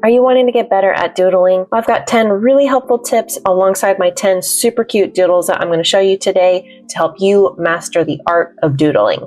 Are you wanting to get better at doodling? I've got 10 really helpful tips alongside my 10 super cute doodles that I'm going to show you today to help you master the art of doodling.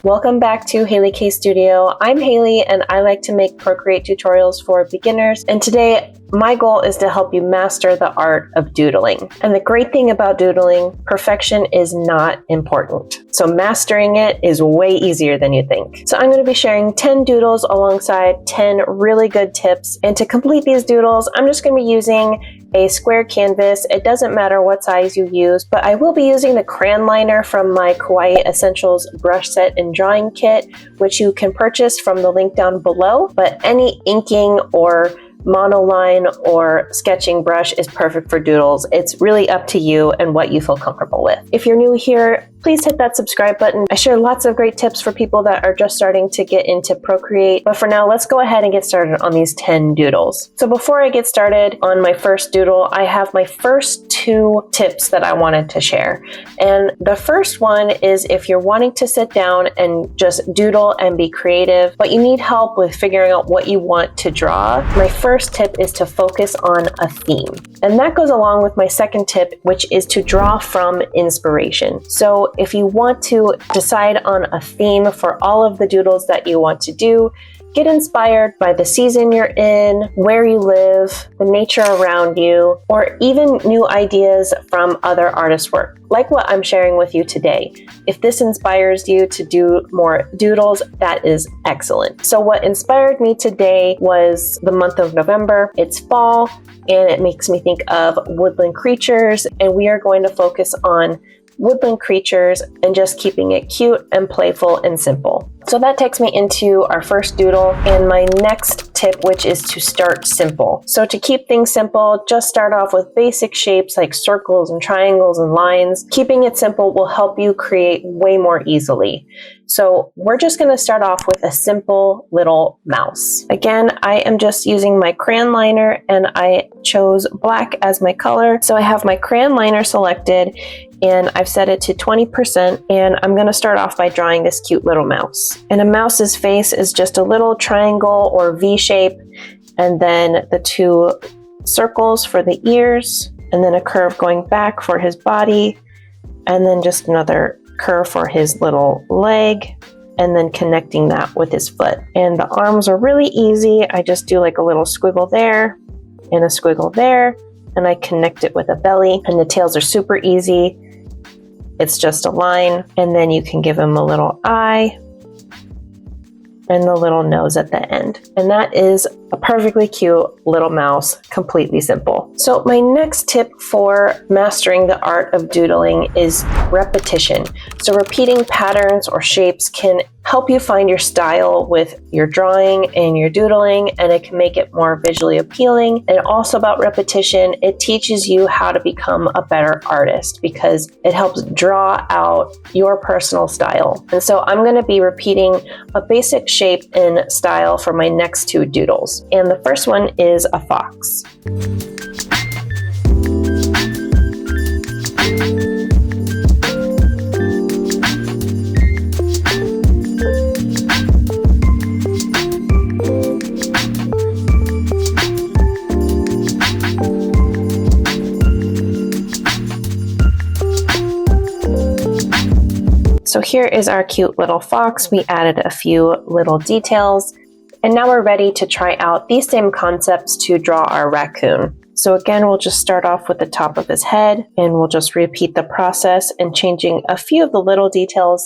Welcome back to Haley K Studio. I'm Haley and I like to make Procreate tutorials for beginners, and today my goal is to help you master the art of doodling. And the great thing about doodling, perfection is not important. So mastering it is way easier than you think. So I'm going to be sharing 10 doodles alongside 10 really good tips. And to complete these doodles, I'm just going to be using a square canvas. It doesn't matter what size you use, but I will be using the crayon liner from my Kawaii Essentials brush set and drawing kit, which you can purchase from the link down below. But any inking or monoline or sketching brush is perfect for doodles. It's really up to you and what you feel comfortable with. If you're new here, please hit that subscribe button. I share lots of great tips for people that are just starting to get into Procreate. But for now, let's go ahead and get started on these 10 doodles. So before I get started on my first doodle, I have my first 2 tips that I wanted to share. And the first one is if you're wanting to sit down and just doodle and be creative, but you need help with figuring out what you want to draw, my first tip is to focus on a theme. And that goes along with my second tip, which is to draw from inspiration. So if you want to decide on a theme for all of the doodles that you want to do, get inspired by the season you're in, where you live, the nature around you, or even new ideas from other artists' work, like what I'm sharing with you today. If this inspires you to do more doodles, that is excellent. So what inspired me today was the month of November. It's fall, and it makes me think of woodland creatures, and we are going to focus on woodland creatures and just keeping it cute and playful and simple. So that takes me into our first doodle and my next tip, which is to start simple. So to keep things simple, just start off with basic shapes like circles and triangles and lines. Keeping it simple will help you create way more easily. So we're just going to start off with a simple little mouse. Again, I am just using my crayon liner and I chose black as my color. So I have my crayon liner selected and I've set it to 20%, and I'm going to start off by drawing this cute little mouse. And a mouse's face is just a little triangle or V shape, and then the 2 circles for the ears, and then a curve going back for his body, and then just another curve for his little leg, and then connecting that with his foot. And the arms are really easy. I just do like a little squiggle there and a squiggle there, and I connect it with a belly. And the tails are super easy. It's just a line, and then you can give him a little eye and the little nose at the end. And that is a perfectly cute little mouse, completely simple. So my next tip for mastering the art of doodling is repetition. So repeating patterns or shapes can help you find your style with your drawing and your doodling, and it can make it more visually appealing. And also about repetition, it teaches you how to become a better artist because it helps draw out your personal style. And so I'm going to be repeating a basic shape and style for my next 2 doodles. And the first one is a fox. So here is our cute little fox. We added a few little details, and now we're ready to try out these same concepts to draw our raccoon. So again, we'll just start off with the top of his head, and we'll just repeat the process and changing a few of the little details.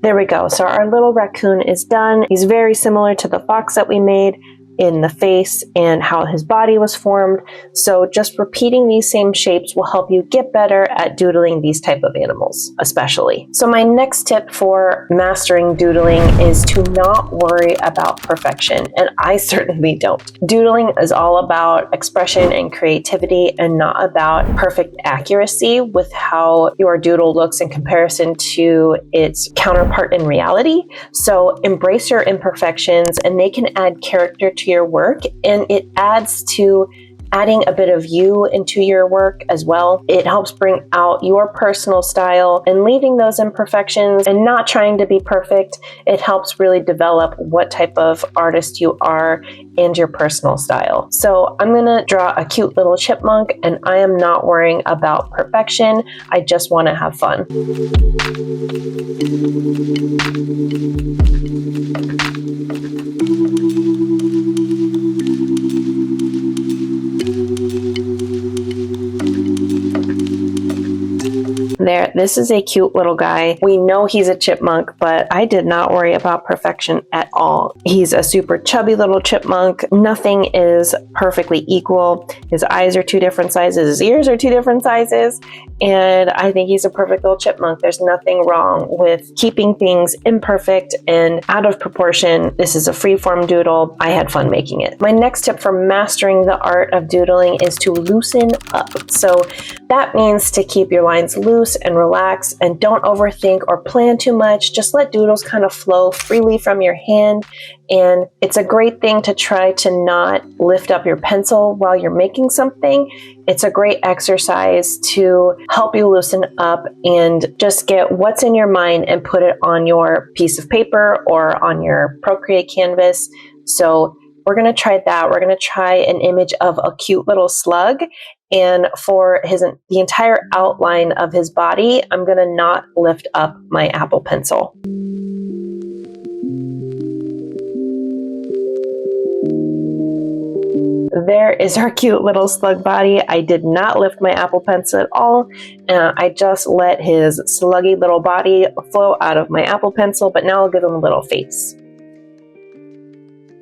There we go. So our little raccoon is done. He's very similar to the fox that we made, in the face and how his body was formed. So just repeating these same shapes will help you get better at doodling these type of animals, especially. So my next tip for mastering doodling is to not worry about perfection, and I certainly don't. Doodling is all about expression and creativity and not about perfect accuracy with how your doodle looks in comparison to its counterpart in reality. So embrace your imperfections, and they can add character to your work, and it adds to adding a bit of you into your work as well. It helps bring out your personal style, and leaving those imperfections and not trying to be perfect, it helps really develop what type of artist you are and your personal style. So I'm gonna draw a cute little chipmunk, and I am not worrying about perfection. I just want to have fun. There, this is a cute little guy. We know he's a chipmunk, but I did not worry about perfection at all. He's a super chubby little chipmunk. Nothing is perfectly equal. His eyes are two different sizes, his ears are two different sizes, and I think he's a perfect little chipmunk. There's nothing wrong with keeping things imperfect and out of proportion. This is a freeform doodle. I had fun making it. My next tip for mastering the art of doodling is to loosen up. So that means to keep your lines loose and relax, and don't overthink or plan too much. Just let doodles kind of flow freely from your hand. And it's a great thing to try to not lift up your pencil while you're making something. It's a great exercise to help you loosen up and just get what's in your mind and put it on your piece of paper or on your Procreate canvas. So we're going to try that. We're going to try an image of a cute little slug. And for the entire outline of his body, I'm going to not lift up my Apple Pencil. There is our cute little slug body. I did not lift my Apple Pencil at all. I just let his sluggy little body flow out of my Apple Pencil, but now I'll give him a little face.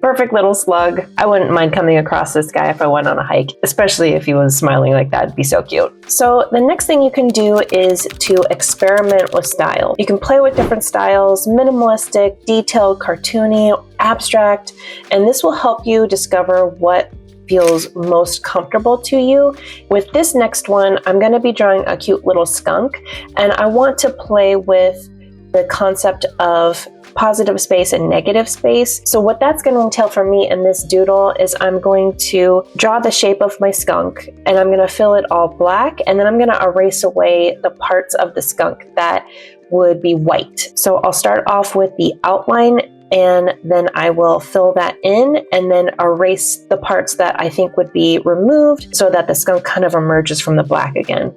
Perfect little slug. I wouldn't mind coming across this guy if I went on a hike, especially if he was smiling like that. It'd be so cute. So the next thing you can do is to experiment with style. You can play with different styles: minimalistic, detailed, cartoony, abstract, and this will help you discover what feels most comfortable to you. With this next one, I'm going to be drawing a cute little skunk, and I want to play with the concept of positive space and negative space. So what that's going to entail for me in this doodle is I'm going to draw the shape of my skunk, and I'm going to fill it all black, and then I'm going to erase away the parts of the skunk that would be white. So I'll start off with the outline, and then I will fill that in and then erase the parts that I think would be removed so that the skunk kind of emerges from the black again.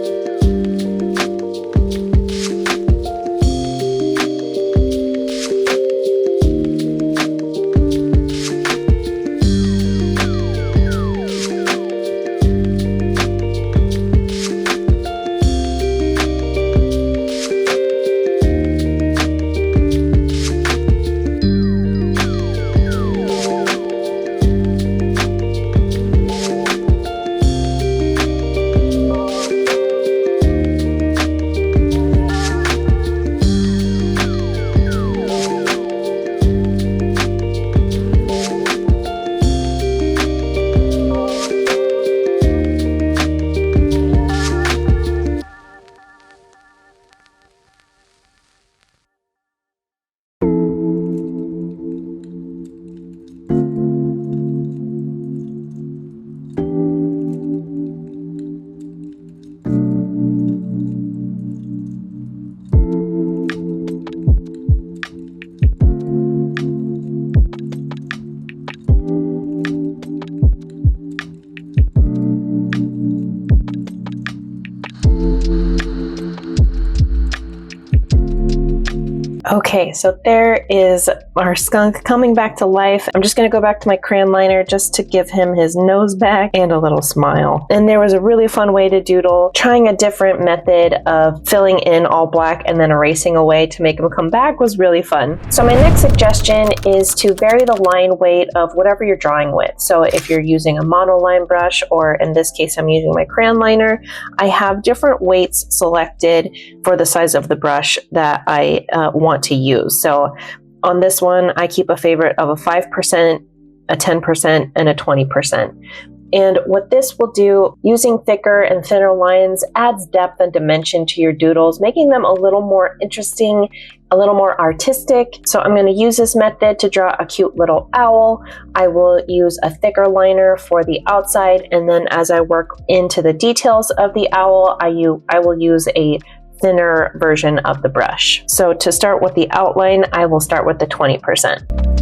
Okay, so there is our skunk coming back to life. I'm just going to go back to my crayon liner just to give him his nose back and a little smile. And there was a really fun way to doodle, trying a different method of filling in all black and then erasing away to make him come back was really fun. So my next suggestion is to vary the line weight of whatever you're drawing with. So if you're using a monoline brush, or in this case I'm using my crayon liner, I have different weights selected for the size of the brush that I want to use. So on this one, I keep a favorite of a 5%, a 10%, and a 20%. And what this will do, using thicker and thinner lines, adds depth and dimension to your doodles, making them a little more interesting, a little more artistic. So I'm going to use this method to draw a cute little owl. I will use a thicker liner for the outside, and then as I work into the details of the owl, I will use a thinner version of the brush. So to start with the outline, I will start with the 20%.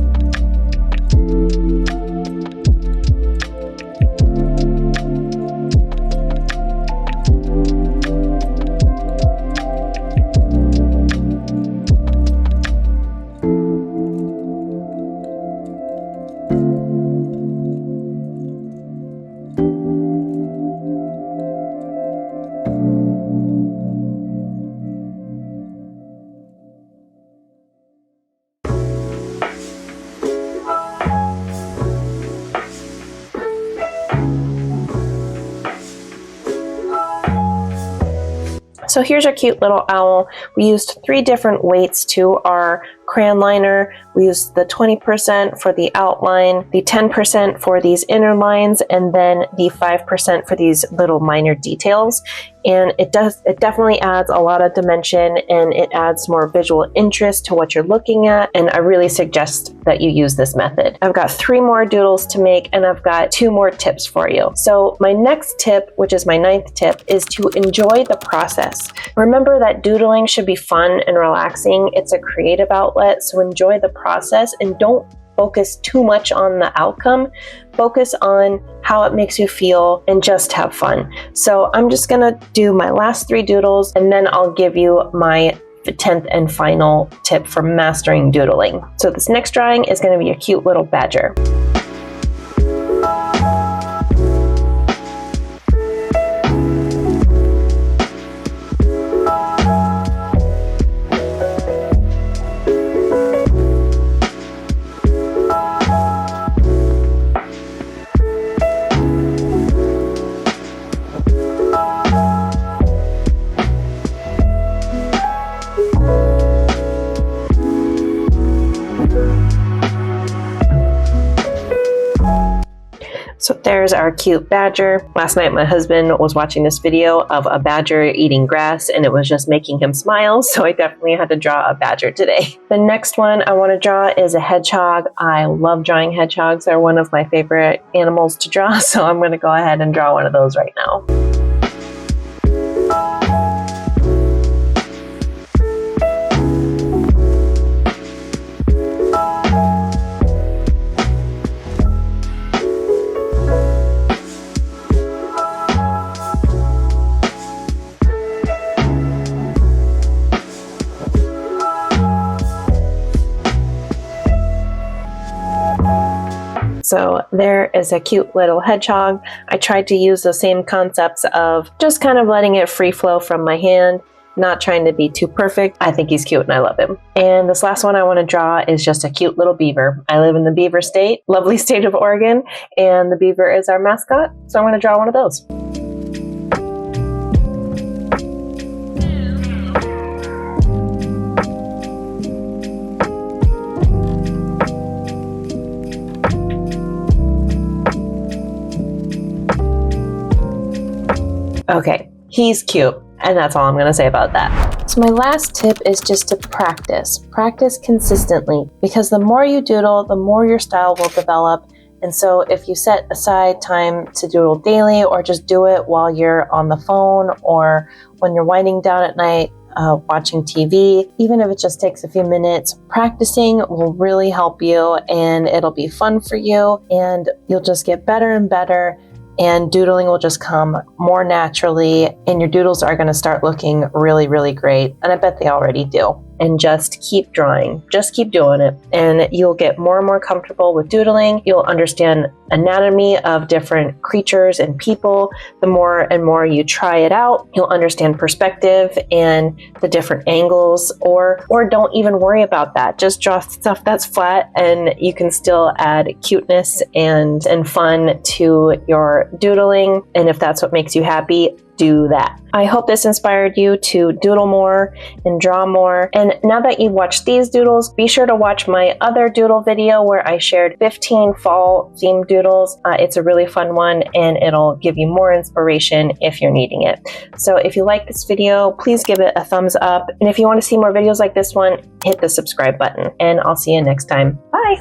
So here's our cute little owl. We used 3 different weights to our crayon liner. We used the 20% for the outline, the 10% for these inner lines, and then the 5% for these little minor details. And it definitely adds a lot of dimension, and it adds more visual interest to what you're looking at. And I really suggest that you use this method. I've got 3 more doodles to make, and I've got 2 more tips for you. So my next tip, which is my 9th tip, is to enjoy the process. Remember that doodling should be fun and relaxing. It's a creative outlet, so enjoy the process and don't focus too much on the outcome. Focus on how it makes you feel and just have fun. So I'm just gonna do my last 3 doodles, and then I'll give you my 10th and final tip for mastering doodling. So this next drawing is gonna be a cute little badger. So there's our cute badger. Last night my husband was watching this video of a badger eating grass, and it was just making him smile, so I definitely had to draw a badger today. The next one I want to draw is a hedgehog. I love drawing hedgehogs. They're one of my favorite animals to draw, so I'm going to go ahead and draw one of those right now. So there is a cute little hedgehog. I tried to use the same concepts of just kind of letting it free flow from my hand, not trying to be too perfect. I think he's cute and I love him. And this last one I want to draw is just a cute little beaver. I live in the Beaver state, lovely state of Oregon, and the beaver is our mascot. So I'm going to draw one of those. Okay, he's cute, and that's all I'm going to say about that. So my last tip is just to practice. Practice consistently, because the more you doodle, the more your style will develop. And so if you set aside time to doodle daily, or just do it while you're on the phone or when you're winding down at night, watching TV, even if it just takes a few minutes, practicing will really help you, and it'll be fun for you, and you'll just get better and better. And doodling will just come more naturally, and your doodles are going to start looking really, really great. And I bet they already do. and just keep drawing. Just keep doing it. And you'll get more and more comfortable with doodling. You'll understand anatomy of different creatures and people. The more and more you try it out, you'll understand perspective and the different angles, or don't even worry about that. Just draw stuff that's flat and you can still add cuteness and fun to your doodling. And if that's what makes you happy, do that. I hope this inspired you to doodle more and draw more. And now that you've watched these doodles, be sure to watch my other doodle video where I shared 15 fall themed doodles. It's a really fun one and it'll give you more inspiration if you're needing it. So if you like this video, please give it a thumbs up. And if you want to see more videos like this one, hit the subscribe button, and I'll see you next time.